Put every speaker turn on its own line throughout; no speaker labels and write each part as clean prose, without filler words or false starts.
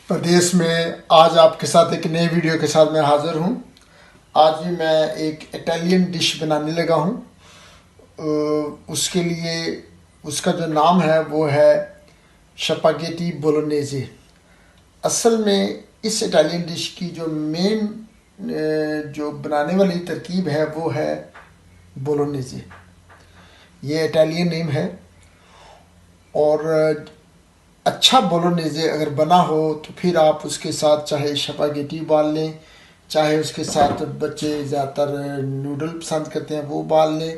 प्रदेश में आज आपके साथ एक नई वीडियो के साथ मैं हाज़िर हूँ। आज भी मैं एक इटालियन डिश बनाने लगा हूँ। उसके लिए उसका जो नाम है वो है स्पैगेटी बोलोनेज़े। असल में इस इटालियन डिश की जो मेन जो बनाने वाली तरकीब है वो है बोलोनेज़े। ये इटालियन नेम है और अच्छा बोलोनेज़े अगर बना हो तो फिर आप उसके साथ चाहे स्पैगेटी उबाल लें, चाहे उसके साथ बच्चे ज़्यादातर नूडल पसंद करते हैं वो उबाल लें,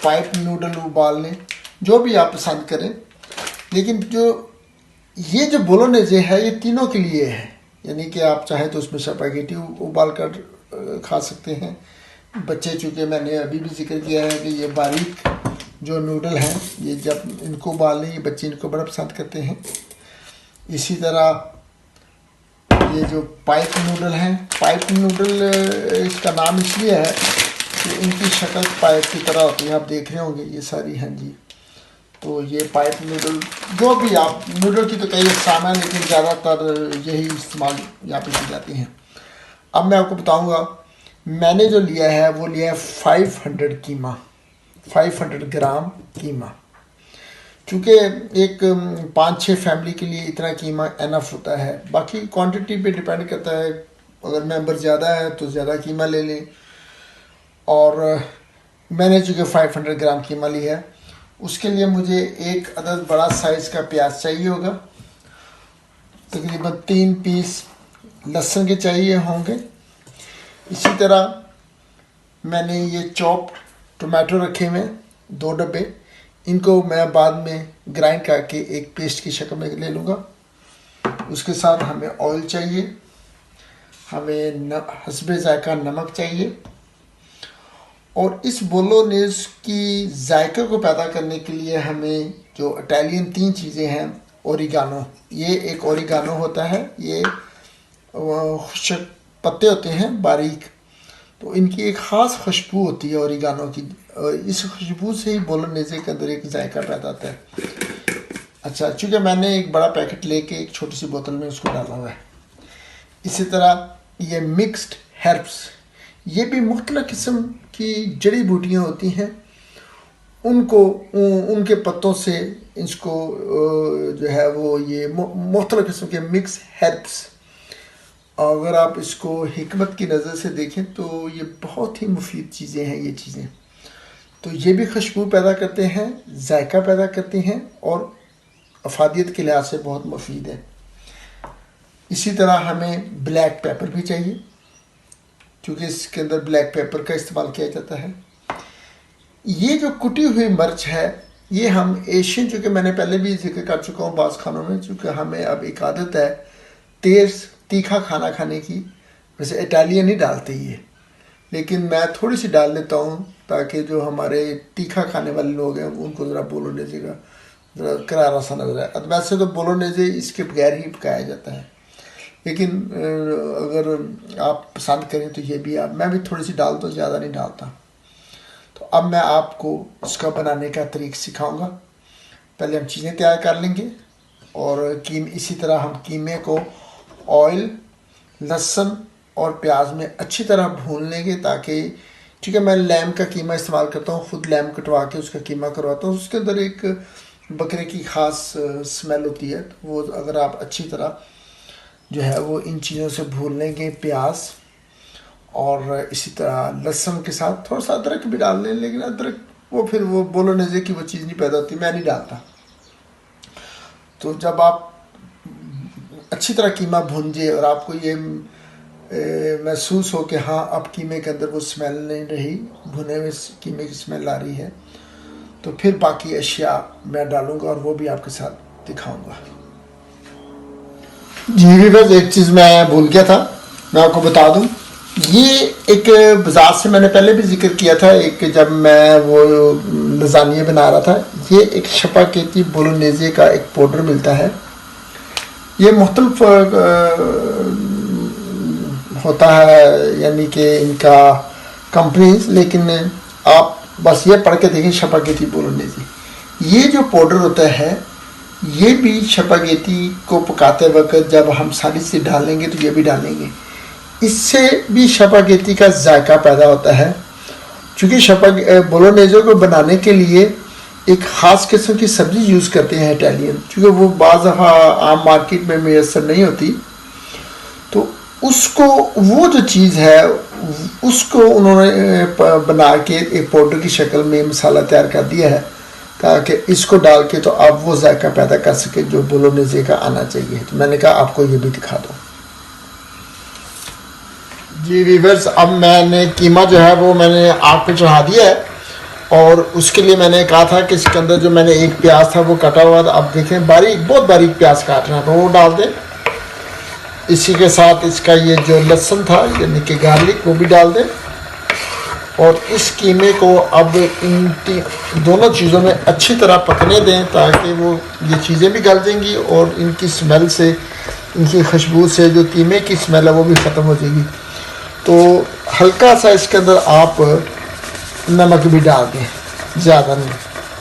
पाइप नूडल उबाल लें, जो भी आप पसंद करें। लेकिन ये जो बोलोनेज़े है ये तीनों के लिए है, यानी कि आप चाहे तो उसमें स्पैगेटी उबाल कर खा सकते हैं। बच्चे चूँकि मैंने अभी भी जिक्र किया है कि ये बारीक जो नूडल हैं ये जब इनको उबाल लें ये बच्चे इनको बड़ा पसंद करते हैं। इसी तरह ये जो पाइप नूडल हैं, पाइप नूडल इसका नाम इसलिए है कि इनकी शक्ल पाइप की तरह होती है, आप देख रहे होंगे ये सारी हैं जी। तो ये पाइप नूडल जो भी आप नूडल की तो कई अक़साम है लेकिन ज़्यादातर यही इस्तेमाल यहाँ पे की जाती हैं। अब मैं आपको बताऊँगा मैंने जो लिया है वो लिया है 500 कीमा, 500 ग्राम कीमा। चूँकि एक 5-6 फैमिली के लिए इतना कीमा एनफ होता है। बाकी क्वांटिटी पे डिपेंड करता है, अगर मेंबर ज़्यादा है तो ज़्यादा कीमा ले लें। और मैंने चूँकि 500 ग्राम कीमा लिया है, उसके लिए मुझे एक अदद बड़ा साइज़ का प्याज चाहिए होगा, तकरीबन 3 पीस लहसुन के चाहिए होंगे। इसी तरह मैंने ये चॉप टोमेटो रखे हुए हैं 2 डब्बे, इनको मैं बाद में ग्राइंड करके एक पेस्ट की शक्ल में ले लूँगा। उसके साथ हमें ऑयल चाहिए, हमें हस्बे ज़ायका नमक चाहिए। और इस बोलोनेज़ की जायके को पैदा करने के लिए हमें जो इटालियन 3 चीज़ें हैं, ओरिगानो, ये एक ओरिगानो होता है, ये खुशक पत्ते होते हैं बारीक, तो इनकी एक ख़ास खुशबू होती है ओरिगानो की, और इस खुशबू से ही बोलोनेज़े के अंदर एक जायका पैदा होता है। अच्छा, चूँकि मैंने एक बड़ा पैकेट लेके एक छोटी सी बोतल में उसको डाला हुआ है। इसी तरह ये मिक्स्ड हर्ब्स, ये भी मुख्तलिफ़ किस्म की जड़ी बूटियाँ होती हैं, उनको उनके पत्तों से इसको जो है वो ये मुख्तलिफ़ किस्म के मिक्स हर्ब्स, अगर आप इसको हिकमत की नज़र से देखें तो ये बहुत ही मुफीद चीज़ें हैं। ये चीज़ें तो ये भी खुशबू पैदा करते हैं, जायका पैदा करते हैं और अफादियत के लिहाज से बहुत मुफीद है। इसी तरह हमें ब्लैक पेपर भी चाहिए, क्योंकि इसके अंदर ब्लैक पेपर का इस्तेमाल किया जाता है। ये जो कुटी हुई मिर्च है ये हम एशियन, चूँकि मैंने पहले भी जिक्र कर चुका हूँ बाज़ खानों में, चूँकि हमें अब एक आदत है तेज़ तीखा खाना खाने की, वैसे इटालियन ही डालते ही है, लेकिन मैं थोड़ी सी डाल लेता हूँ ताकि जो हमारे तीखा खाने वाले लोग हैं उनको ज़रा बोलोनेज़े का ज़रा करारा सा नजर आए। वैसे तो बोलोनेज़े इसके बगैर ही पकाया जाता है, लेकिन अगर आप पसंद करें तो ये भी मैं भी थोड़ी सी डालता हूँ, ज़्यादा नहीं डालता। तो अब मैं आपको इसका बनाने का तरीक़ा सिखाऊँगा। पहले हम चीज़ें तैयार कर लेंगे और इसी तरह हम कीमे को ऑयल, लहसुन और प्याज में अच्छी तरह भून लेंगे, ताकि ठीक है मैं लैम का कीमा इस्तेमाल करता हूँ, ख़ुद लैम कटवा के उसका कीमा करवाता हूँ। उसके अंदर एक बकरे की ख़ास स्मेल होती है, तो वो अगर आप अच्छी तरह जो है वो इन चीज़ों से भून लेंगे, प्याज और इसी तरह लहसुन के साथ थोड़ा सा अदरक भी डाल लें, लेकिन अदरक वो फिर वो बोलोनेज़े की वो चीज़ नहीं पैदा होती, मैं नहीं डालता। तो जब आप अच्छी तरह कीमा भून जाए और आपको ये महसूस हो कि हाँ अब कीमे के अंदर वो स्मेल नहीं रही, भुने हुए कीमे की स्मेल आ रही है, तो फिर बाकी अशिया मैं डालूँगा और वो भी आपके साथ दिखाऊँगा। जी भी बस एक चीज़ मैं भूल गया था, मैं आपको बता दूँ, ये एक बाज़ार से मैंने पहले भी जिक्र किया था, एक जब मैं वो लज़ानिया बना रहा था, ये एक स्पैगेटी बोलोनेज़े का एक पाउडर मिलता है। ये मुख्तलिफ होता है, यानी कि इनका कंपनीज, लेकिन आप बस ये पढ़ के देखें स्पैगेटी बोलोनेज़े। ये जो पाउडर होता है ये भी स्पैगेटी को पकाते वक्त जब हम सारी चीज़ डालेंगे तो ये भी डालेंगे, इससे भी स्पैगेटी का जायका पैदा होता है। क्योंकि बोलोनेज़ो को बनाने के लिए एक ख़ास किस्म की सब्ज़ी यूज़ करते हैं इटालियन, क्योंकि वो बाज़ दफ़ा आम मार्केट में मैसर नहीं होती, तो उसको वो जो चीज़ है उसको उन्होंने बना के एक पाउडर की शक्ल में मसाला तैयार कर दिया है, ताकि इसको डाल के तो आप वो जायका पैदा कर सके जो बोलोनेज़े का आना चाहिए। तो मैंने कहा आपको ये भी दिखा दो। जी वीवर्स, अब मैंने कीमा जो है वो मैंने आग पे चढ़ा दिया है, और उसके लिए मैंने कहा था कि इसके अंदर जो मैंने एक प्याज था वो कटा हुआ था, अब देखें बारीक, बहुत बारीक प्याज काटना है, तो वो डाल दें। इसी के साथ इसका ये जो लहसुन था यानी कि गार्लिक, वो भी डाल दें। और इस कीमे को अब इन दोनों चीज़ों में अच्छी तरह पकने दें, ताकि वो ये चीज़ें भी गल जाएंगी और इनकी स्मेल से, इनकी खुशबू से जो कीमे की स्मेल है वो भी ख़त्म हो जाएगी। तो हल्का सा इसके अंदर आप नमक भी डाल दें, ज़्यादा नहीं,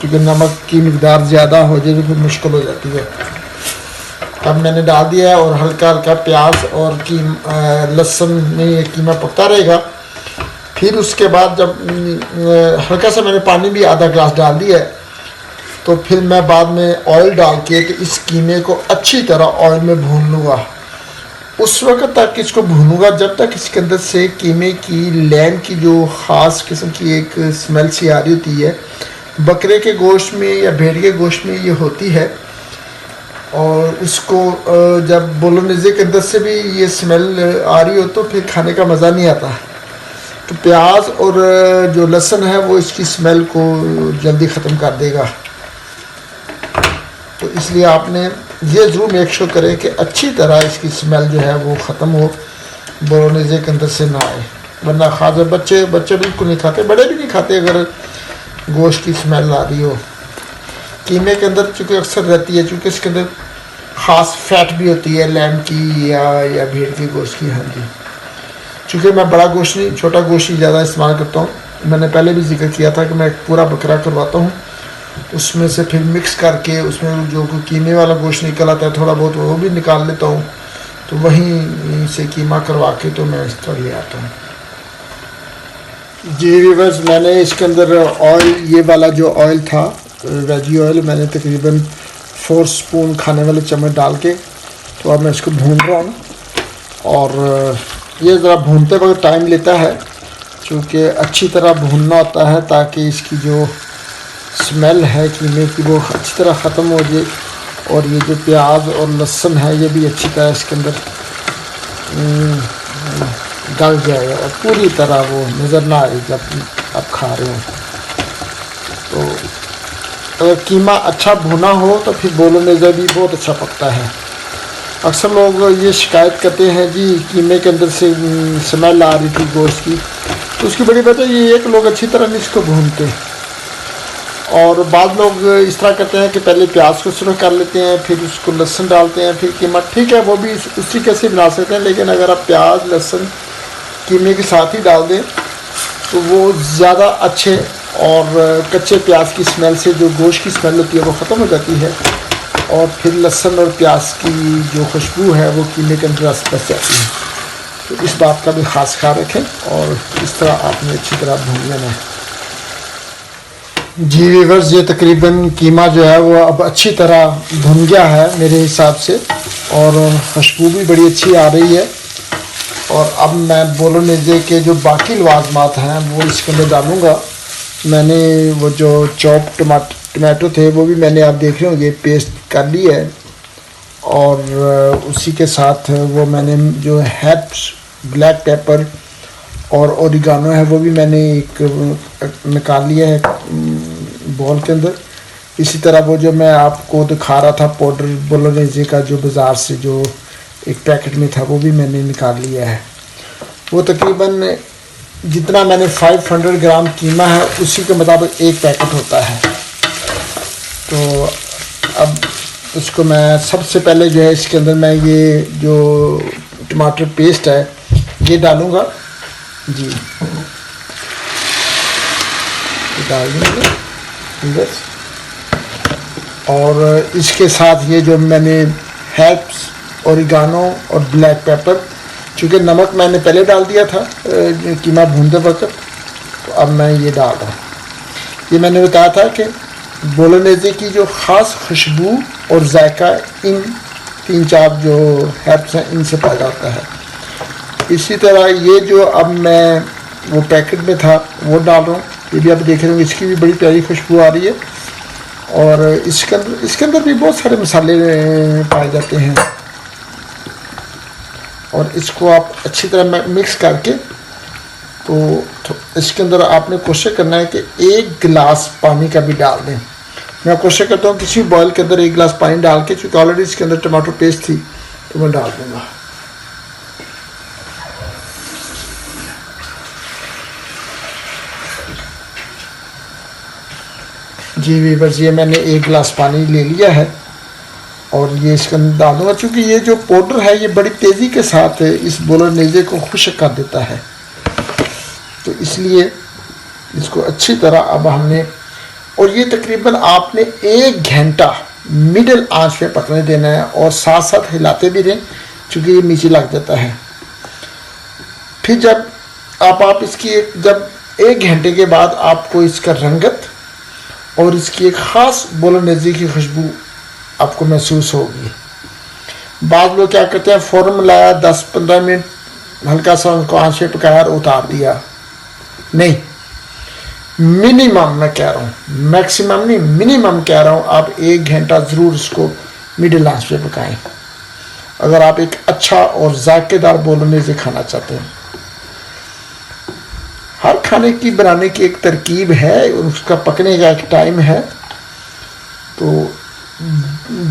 क्योंकि नमक की मिकदार ज़्यादा हो जाए तो फिर मुश्किल हो जाती है। अब मैंने डाल दिया है और हल्का हल्का प्याज और लहसुन में ये कीमा पकता रहेगा। फिर उसके बाद जब हल्का सा मैंने पानी भी आधा ग्लास डाल दिया है, तो फिर मैं बाद में ऑयल डाल के तो इस कीमे को अच्छी तरह ऑयल में भून लूँगा। उस वक्त तक इसको भूनूंगा जब तक इसके अंदर से कीमे की लैम की जो ख़ास किस्म की एक स्मेल सी आ रही होती है, बकरे के गोश्त में या भेड़ के गोश्त में ये होती है। और इसको जब बोलोनेज़े के अंदर से भी ये स्मेल आ रही हो तो फिर खाने का मज़ा नहीं आता। तो प्याज और जो लहसुन है वो इसकी स्मेल को जल्दी ख़त्म कर देगा। तो इसलिए आपने ये ज़रूर मेक श्योर करें कि अच्छी तरह इसकी स्मेल जो है वो ख़त्म हो, बोलोनेज़े के अंदर से ना आए, वरना खास बच्चे बिल्कुल नहीं खाते, बड़े भी नहीं खाते अगर गोश्त की स्मेल आ रही हो। कीमे के अंदर चूँकि अक्सर रहती है, चूँकि इसके अंदर ख़ास फैट भी होती है लैम की या भेड़ की गोश्त की। हाँ जी, चूँकि मैं बड़ा गोश्त नहीं, छोटा गोश्त ही ज़्यादा इस्तेमाल करता हूँ। मैंने पहले भी जिक्र किया था कि मैं पूरा बकरा करवाता हूँ, उसमें से फिर मिक्स करके उसमें जो कीमे वाला गोश्त निकल आता है थोड़ा बहुत वो भी निकाल लेता हूँ, तो वहीं से कीमा करवा के तो मैं इस तरह ले आता हूँ। जी व्यूअर्स, मैंने इसके अंदर ऑयल, ये वाला जो ऑयल था वेजी ऑयल, मैंने तकरीबन 4 स्पून खाने वाले चम्मच डाल के तो अब मैं इसको भून रहा हूँ। और ये ज़रा भूनते वक्त टाइम लेता है, क्योंकि अच्छी तरह भूनना होता है ताकि इसकी जो स्मेल है कीमे की वो अच्छी तरह ख़त्म हो जाए, और ये जो प्याज और लहसुन है ये भी अच्छी तरह इसके अंदर गल जाए और पूरी तरह वो नज़र ना आए जब आप खा रहे हो। तो अगर कीमा अच्छा भुना हो तो फिर बोलोनेज़े भी बहुत अच्छा पकता है। अक्सर लोग ये शिकायत करते हैं जी कीमे के अंदर से स्मेल आ रही थी गोश्त की, तो उसकी बड़ी वजह ये है कि लोग अच्छी तरह नहीं इसको भूनते। और बाद लोग इस तरह करते हैं कि पहले प्याज को सुरख कर लेते हैं, फिर उसको लहसुन डालते हैं, फिर कीमा। ठीक है, वो भी उसी कैसे बना सकते हैं, लेकिन अगर आप प्याज लहसुन कीमे के साथ ही डाल दें तो वो ज़्यादा अच्छे, और कच्चे प्याज की स्मेल से जो गोश्त की स्मेल होती है वो ख़त्म हो जाती है, और फिर लहसुन और प्याज की जो खुशबू है वो कीमे के अंदर बस जाती है। तो इस बात का भी ख़ास ख्याल रखें, और इस तरह आपने अच्छी तरह भून लेना है। जी व्यूअर्स, ये तकरीबन कीमा जो है वो अब अच्छी तरह भुन गया है मेरे हिसाब से, और खुशबू भी बड़ी अच्छी आ रही है। और अब मैं बोलोनेज़े के जो बाकी लवाजमात हैं वो इसके अंदर डालूँगा। मैंने वो जो चॉप टमाटो थे वो भी मैंने, आप देख रहे होंगे, पेस्ट कर ली है, और उसी के साथ वो मैंने जो हर्ब्स, ब्लैक पेपर और ओरिगानो है वो भी मैंने एक निकाल लिया है बॉल के अंदर। इसी तरह वो जो मैं आपको दिखा रहा था पाउडर बोलोनेज़े का जो बाज़ार से जो एक पैकेट में था वो भी मैंने निकाल लिया है। वो तकरीबन जितना मैंने 500 ग्राम कीमा है उसी के मुताबिक एक पैकेट होता है। तो अब उसको मैं सबसे पहले जो है इसके अंदर मैं ये जो टमाटर पेस्ट है ये डालूँगा जी, डाल देंगे बस। और इसके साथ ये जो मैंने हर्ब्स, ओरिगानो और ब्लैक पेपर, चूँकि नमक मैंने पहले डाल दिया था कीमा भूनते वक्त, तो अब मैं ये डाल रहा हूँ। ये मैंने बताया था कि बोलोनेज़े की जो ख़ास खुशबू और जायका इन 3-4 जो हर्ब्स हैं इनसे पैदा होता है। इसी तरह ये जो अब मैं वो पैकेट में था वो डाल रहा हूँ, ये भी आप देख रहे हो, इसकी भी बड़ी प्यारी खुशबू आ रही है। और इसके अंदर भी बहुत सारे मसाले पाए जाते हैं। और इसको आप अच्छी तरह मिक्स करके तो इसके अंदर आपने कोशिश करना है कि 1 गिलास पानी का भी डाल दें। मैं कोशिश करता हूँ किसी बॉयल के अंदर 1 गिलास पानी डाल के, चूँकि ऑलरेडी इसके अंदर टमाटो पेस्ट थी तो मैं डाल दूँगा। जी वीवर्स, ये मैंने 1 गिलास पानी ले लिया है और ये इसके अंदर डाल दूँगा। चूँकि ये जो पाउडर है ये बड़ी तेज़ी के साथ इस बोलोनेज़े को खुश्क कर देता है, तो इसलिए इसको अच्छी तरह अब हमने, और ये तकरीबन आपने 1 घंटा मिडिल आंच पे पकने देना है और साथ साथ हिलाते भी रहें, चूँकि ये नीचे लग जाता है। फिर जब आप इसकी जब 1 घंटे के बाद आपको इसका रंगत और इसकी एक ख़ास बोलोनेज़े की खुशबू आपको महसूस होगी। बाद लोग क्या करते हैं, फ़ौरन मिलाया, 10-15 मिनट हल्का सा उनको आंच पे पकाया और उतार दिया। नहीं, मिनिमम मैं कह रहा हूँ, मैक्सिमम नहीं, मिनिमम कह रहा हूँ, आप 1 घंटा ज़रूर इसको मिडिल आंच पे पकाएं अगर आप एक अच्छा और जायकेदार बोलोनेज़े खाना चाहते हैं। हर खाने की बनाने की एक तरकीब है, उसका पकने का एक टाइम है, तो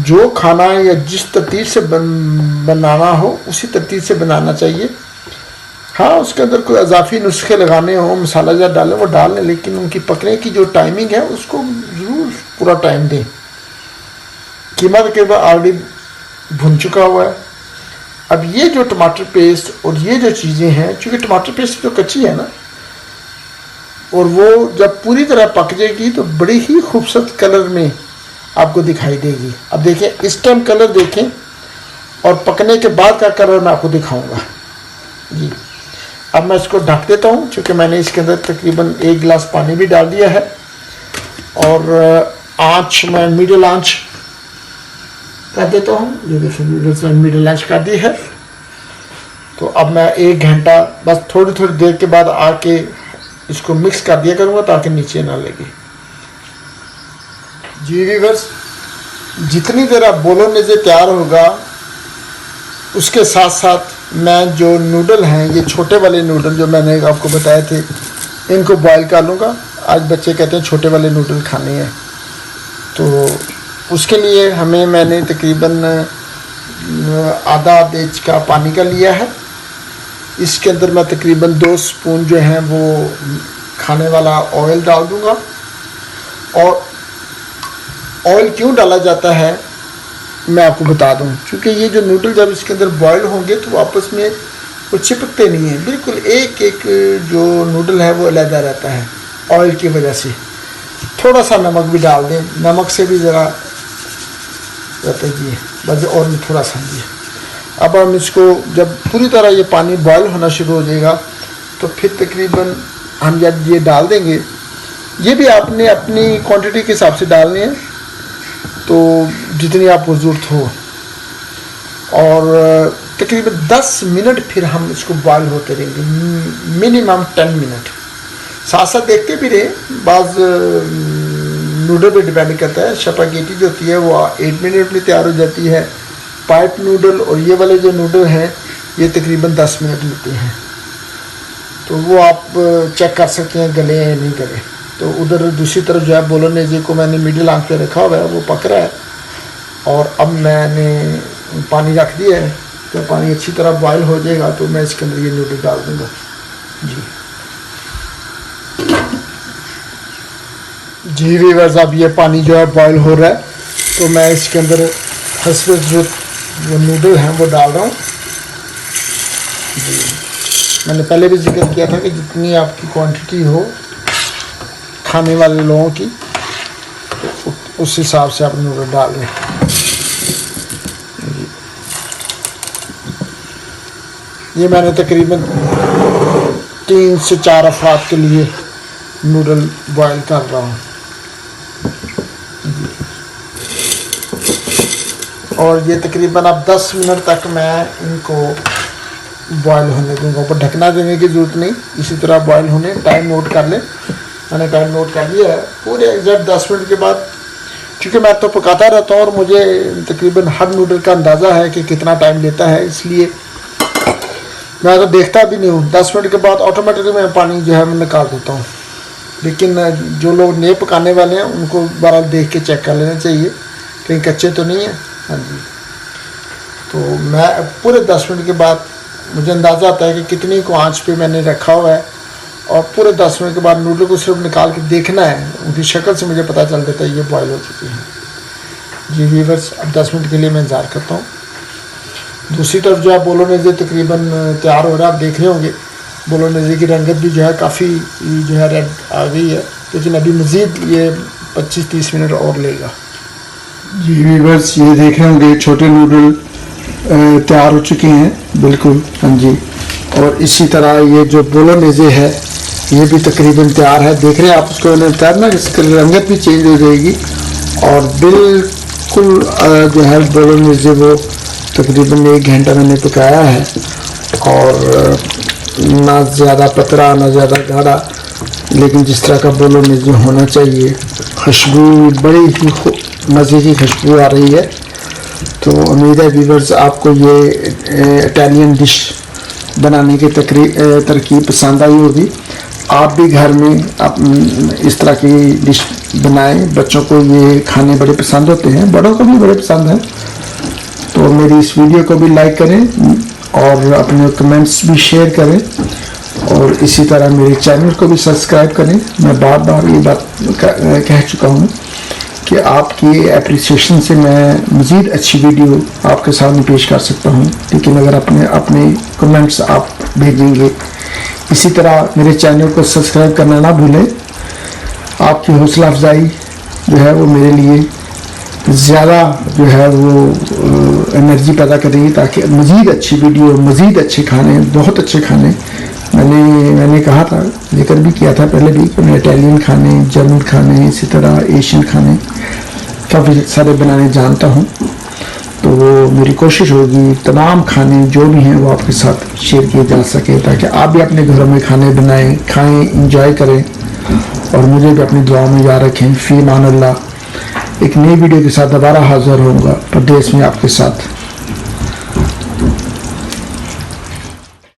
जो खाना या जिस तरतीब से बनाना हो उसी तरतीब से बनाना चाहिए। हाँ, उसके अंदर कोई इजाफी नुस्खे लगाने हो, मसाला ज़्यादा डालें वो डाल लें, लेकिन उनकी पकने की जो टाइमिंग है उसको ज़रूर पूरा टाइम दें। कीमा तकरीबन ऑलरेडी भुन चुका हुआ है। अब ये जो टमाटर पेस्ट और ये जो चीज़ें हैं, चूँकि टमाटर पेस्ट तो कच्ची है ना, और वो जब पूरी तरह पक जाएगी तो बड़ी ही खूबसूरत कलर में आपको दिखाई देगी। अब देखें, इस टाइम कलर देखें और पकने के बाद का कलर मैं आपको दिखाऊंगा जी। अब मैं इसको ढक देता हूँ, क्योंकि मैंने इसके अंदर तकरीबन 1 गिलास पानी भी डाल दिया है और आँच मैं मिडिल आँच कर देता हूँ। ये देखिए, मिडिल आँच कर दी है। तो अब मैं 1 घंटा बस थोड़ी थोड़ी देर के बाद आके इसको मिक्स कर दिया करूँगा ताकि नीचे ना लगे। जी व्यूअर्स, जितनी देर आप बोलोनेज़े तैयार होगा उसके साथ साथ मैं जो नूडल हैं, ये छोटे वाले नूडल जो मैंने आपको बताए थे, इनको बॉईल कर लूँगा। आज बच्चे कहते हैं छोटे वाले नूडल खाने हैं, तो उसके लिए मैंने तकरीबन आधा इंच का पानी का लिया है। इसके अंदर मैं तकरीबन 2 स्पून जो हैं वो खाने वाला ऑयल डाल दूँगा। और ऑयल क्यों डाला जाता है मैं आपको बता दूं, क्योंकि ये जो नूडल जब इसके अंदर बॉयल होंगे तो आपस में वो चिपकते नहीं हैं, बिल्कुल एक एक जो नूडल है वो अलग रहता है ऑयल की वजह से। थोड़ा सा नमक भी डाल दें, नमक से भी ज़रा रहता है जी, बस और थोड़ा सा जी। अब हम इसको जब पूरी तरह ये पानी बॉयल होना शुरू हो जाएगा तो फिर तकरीबन हम जब ये डाल देंगे, ये भी आपने अपनी क्वांटिटी के हिसाब से डालनी है, तो जितनी आपको ज़रूरत हो। और तकरीबन 10 मिनट फिर हम इसको बॉयल होते रहेंगे, मिनिमम 10 मिनट। साथ साथ देखते भी रहे, बाज़ नूडल पे डिपेंड करता है। स्पैगेटी जो होती है वो 8 मिनट में तैयार हो जाती है, पाइप नूडल, और ये वाले जो नूडल हैं ये तकरीबन 10 मिनट लेते हैं। तो वो आप चेक कर सकते हैं गले हैं नहीं गले। तो उधर दूसरी तरफ जो है बोलोनेज़े को मैंने मिडिल आंच पे रखा हुआ है, वो पक रहा है। और अब मैंने पानी रख दिया है, तो पानी अच्छी तरह बॉयल हो जाएगा तो मैं इसके अंदर ये नूडल डाल दूँगा जी व्यूअर्स। अब ये पानी जो है बॉयल हो रहा है, तो मैं इसके अंदर फर्स्ट जो वो नूडल हैं वो डाल रहा हूँ जी। मैंने पहले भी जिक्र किया था कि जितनी आपकी क्वांटिटी हो खाने वाले लोगों की, तो उस हिसाब से आप नूडल डाल लें। ये मैंने तकरीबन 3 से 4 अफराद के लिए नूडल बॉयल कर रहा हूँ। और ये तकरीबन अब 10 मिनट तक मैं इनको बॉयल होने दूंगा। ऊपर ढकना देने की ज़रूरत नहीं, इसी तरह बॉयल होने। टाइम नोट कर लें, मैंने टाइम नोट कर लिया है। पूरे एग्जैक्ट 10 मिनट के बाद, क्योंकि मैं तो पकाता रहता हूँ और मुझे तकरीबन हर नूडल का अंदाज़ा है कि कितना टाइम लेता है, इसलिए मैं तो देखता भी नहीं हूँ। 10 मिनट के बाद ऑटोमेटिकली मैं पानी जो है मैं निकाल देता हूँ। लेकिन जो लोग नए पकाने वाले हैं उनको बहरहाल देख के चेक कर लेना चाहिए कहीं कच्चे तो नहीं है। हाँ जी, तो मैं पूरे 10 मिनट के बाद मुझे अंदाज़ा आता है कि कितनी को आंच पे मैंने रखा हुआ है। और पूरे 10 मिनट के बाद नूडल को सिर्फ निकाल के देखना है, उनकी शक्ल से मुझे पता चल जाता है ये बॉयल हो चुकी है। जी व्यूअर्स, अब 10 मिनट के लिए मैं इंतज़ार करता हूँ। दूसरी तरफ जो है बोलोनेज़े तकरीबन तैयार हो रहा है। आप देख रहे होंगे बोलोनेज़े की रंगत भी जो है काफ़ी जो है रेड आ गई है, लेकिन अभी मज़ीद ये 25-30 मिनट और लेगा। जी व्यूअर्स, ये देख रहे होंगे छोटे नूडल तैयार हो चुके हैं बिल्कुल। हाँ जी, और इसी तरह ये जो बोलोनेज़े है ये भी तकरीबन तैयार है। देख रहे हैं आप उसको तैरना, इसकी रंगत भी चेंज हो जाएगी। और बिल्कुल जो है बोलोनेज़े वो तकरीबन 1 घंटा मैंने पकाया है। और ना ज़्यादा पतला ना ज़्यादा गाढ़ा, लेकिन जिस तरह का बोलोनेज़े होना चाहिए। खुशबू बड़ी ही मज़े की खुशबू आ रही है। तो उम्मीद है व्यूअर्स आपको ये इटालियन डिश बनाने की तरकीब पसंद आई होगी। आप भी घर में आप इस तरह की डिश बनाएं। बच्चों को ये खाने बड़े पसंद होते हैं, बड़ों को भी बड़े पसंद हैं। तो मेरी इस वीडियो को भी लाइक करें और अपने कमेंट्स भी शेयर करें, और इसी तरह मेरे चैनल को भी सब्सक्राइब करें। मैं बार बार ये बात कह चुका हूँ कि आपकी एप्रिसिएशन से मैं मज़ीद अच्छी वीडियो आपके सामने पेश कर सकता हूँ। लेकिन अगर अपने कमेंट्स आप भेजेंगे, इसी तरह मेरे चैनल को सब्सक्राइब करना ना भूलें। आपकी हौसला अफजाई जो है वो मेरे लिए ज़्यादा जो है वो एनर्जी पैदा करेगी, ताकि मज़ीद अच्छी वीडियो, मज़ीद अच्छे खाने, बहुत अच्छे खाने मैंने कहा था, जिक्र भी किया था पहले भी कि मैं इटालियन खाने, जर्मन खाने, इसी तरह एशियन खाने काफ़ी सारे बनाने जानता हूँ। तो वो मेरी कोशिश होगी तमाम खाने जो भी हैं वो आपके साथ शेयर किए जा सके, ताकि आप भी अपने घरों में खाने बनाएं, खाएं, इंजॉय करें और मुझे भी अपनी दुआ में याद रखें। फ़ी अमान अल्लाह। एक नई वीडियो के साथ दोबारा हाज़िर होऊंगा, परदेस में आपके साथ।